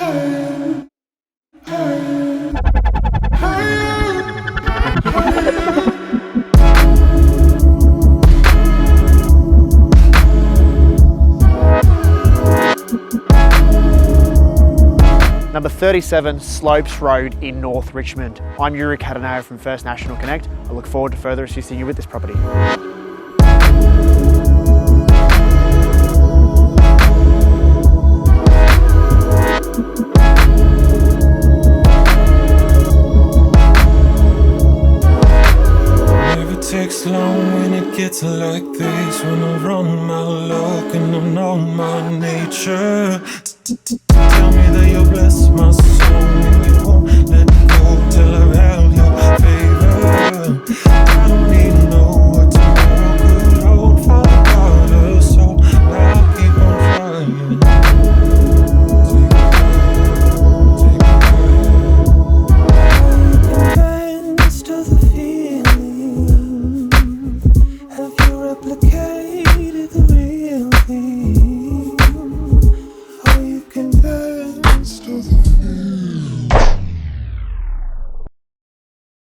Number 37 Slopes Road in North Richmond. I'm Yuri Cattaneo from First National Connect. I look forward to further assisting you with this property. Takes long when it gets like this, when I run my luck and I know my nature. Tell me that you'll bless my soul.